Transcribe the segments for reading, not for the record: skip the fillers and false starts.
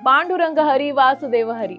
पांडुरंग हरी वासुदेव हरी.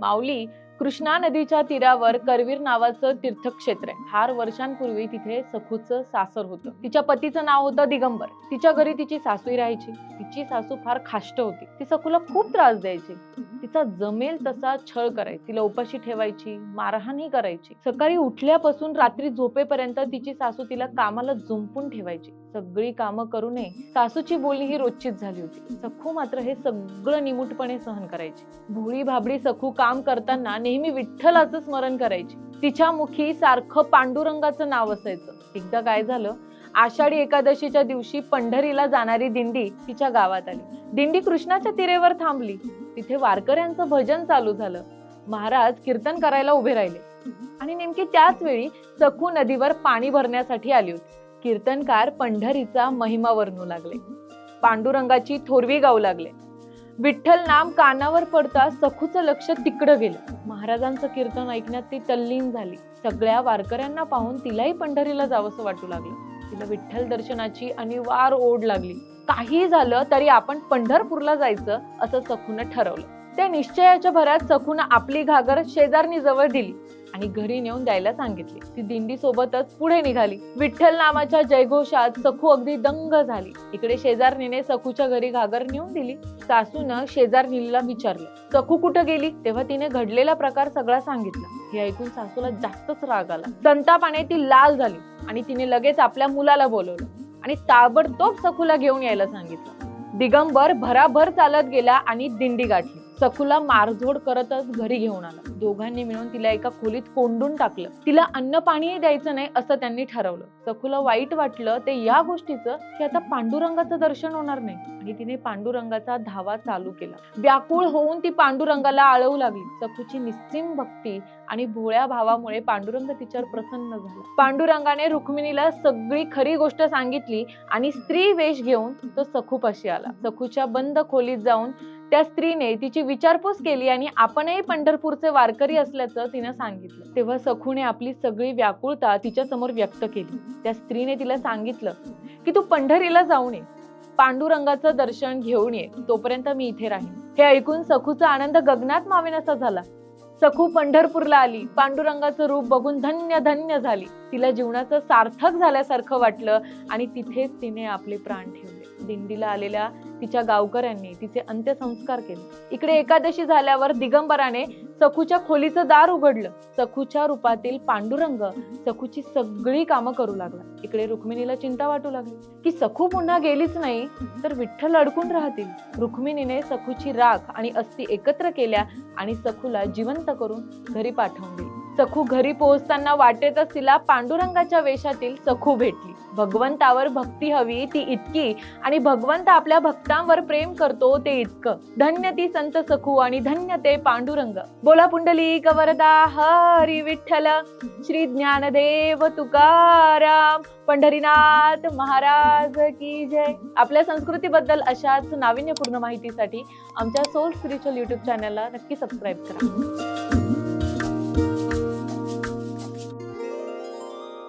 माऊली कृष्णा नदीच्या तीरावर करवीर नावाचं तीर्थक्षेत्र आहे. फार वर्षांपूर्वी तिथे सखूचं सासर होतं. तिच्या पतीचं नाव होतं दिगंबर. तिच्या घरी तिची सासूही राहायची. तिची सासू फार खाष्ट होती. ती सखूला खूप त्रास द्यायची. तिचा जमेल तसा छळ करायची. तिला उपाशी ठेवायची, मारहाणही करायची. सकाळी उठल्यापासून रात्री झोपेपर्यंत तिची सासू तिला कामाला जुंपून ठेवायची. सगळी कामं करू नये सासूची बोलणी ही रोजचीच झाली होती. सखू मात्र हे सगळं निमूटपणे सहन करायची. भोळी भाबडी सखू काम करताना नेहमी विठ्ठलाचं स्मरण करायची. तिच्या मुखी सारखं पांडुरंगाचं नाव असायचं. एकदा काय झालं, आषाढी एकादशीच्या दिवशी पंढरीला जाणारी दिंडी तिच्या गावात आली. दिंडी कृष्णाच्या तीरेवर थांबली. तिथे वारकऱ्यांचं भजन चालू झालं. महाराज कीर्तन करायला उभे राहिले आणि नेमकी त्याच वेळी सखू नदीवर पाणी भरण्यासाठी आली होती. कीर्तनकार पंढरीचा महिमा वर्णू लागले. पांडुरंगाची थोरवी गाऊ लागले. विठ्ठल नाम कानावर पडता सखूचं लक्ष तिकडं गेलं. महाराजांचं कीर्तन ऐकण्यात ती तल्लीन झाली. सगळ्या वारकऱ्यांना पाहून तिलाही पंढरीला जावंसं वाटू लागलं. तिला विठ्ठल दर्शनाची अनिवार्य ओढ लागली. काही झालं तरी आपण पंढरपूरला जायचं असं सखूनं ठरवलं. त्या निश्चयाच्या भरात सखूनं आपली घागर शेजारनी जवळ दिली आणि घरी नेऊन द्यायला सांगितली. ती दिंडी सोबतच पुढे निघाली. विठ्ठल नामाच्या जयघोषात सखू अगदी दंग झाली. इकडे शेजारणीने सखूच्या घरी घागर नेऊन दिली. सासूनं शेजारणीला विचारलं, सखू कुठं गेली? तेव्हा तिने घडलेला प्रकार सगळा सांगितला. हे ऐकून सासूला जास्तच राग आला. संतापाने ती लाल झाली आणि तिने लगेच आपल्या मुलाला बोलवलं आणि ताबडतोब सखूला घेऊन यायला सांगितलं. दिगंबर भराभर चालत गेला आणि दिंडी गाठली. सखूला मारझोड करतच घरी घेऊन आला. दोघांनी मिळून तिला एका खोलीत कोंडून टाकलं. तिला अन्न पाणीही द्यायचं नाही असं त्यांनी ठरवलं. सखूला वाईट वाटलं ते या गोष्टीचं की आता पांडुरंगाचं दर्शन होणार नाही आणि तिने पांडुरंगाचा धावा चालू केला. व्याकुळ होऊन ती पांडुरंगाला आळवू लागली. सखूची निस्सीम भक्ती आणि भोळ्या भावामुळे पांडुरंग तिच्यावर प्रसन्न झाला. पांडुरंगाने रुक्मिणीला सगळी खरी गोष्ट सांगितली आणि स्त्री वेश घेऊन तो सखूपाशी आला. सखूच्या बंद खोलीत जाऊन त्या स्त्रीने तिची विचारपूस केली आणि आपणही पंढरपूरचे वारकरी असल्याचं तिनं सांगितलं. तेव्हा सखूने आपली सगळी व्याकुळता तिच्या समोर व्यक्त केली. त्या स्त्रीने तिला सांगितलं की तू पंढरीला जाऊन ये, पांडुरंगाचं दर्शन घेऊन ये, तोपर्यंत मी इथे राहीन. हे ऐकून सखूचा आनंद गगनात मावेनासा झाला. सखू पंढरपूरला आली. पांडुरंगाचं रूप बघून धन्य धन्य झाली. तिला जीवनाचं सार्थक झाल्यासारखं वाटलं आणि तिथेच तिने आपले प्राण ठेवले. दिंडीला आलेल्या तिच्या गावकऱ्यांनी तिचे अंत्यसंस्कार केले. इकडे एकादशी झाल्यावर दिगंबराने सखूच्या खोलीचं दार उघडलं. सखूच्या रूपातील पांडुरंग सखूची सगळी कामं करू लागला. इकडे रुक्मिणीला चिंता वाटू लागली की सखू पुन्हा गेलीच नाही तर विठ्ठल अडकून राहतील. रुक्मिणीने सखूची राख आणि अस्थी एकत्र केल्या आणि सखूला जिवंत करून घरी पाठवून दिली. सखू घरी पोहोचताना वाटेतच तिला पांडुरंगाच्या वेशातील सखू भेटली. भगवंतावर भक्ती हवी ती इतकी आणि भगवंत आपल्या भक्तांवर प्रेम करतो ते इतकं. धन्य ती संत सखू आणि धन्य ते पांडुरंग. बोला पुंडलिक वरदा हरी विठ्ठल. श्री ज्ञानदेव तुकाराम. पंढरीनाथ महाराज की जय. आपल्या संस्कृतीबद्दल अशाच नाविन्यपूर्ण माहितीसाठी आमच्या सोल स्पिरिच्युअल YouTube चॅनलला नक्की सबस्क्राईब करा.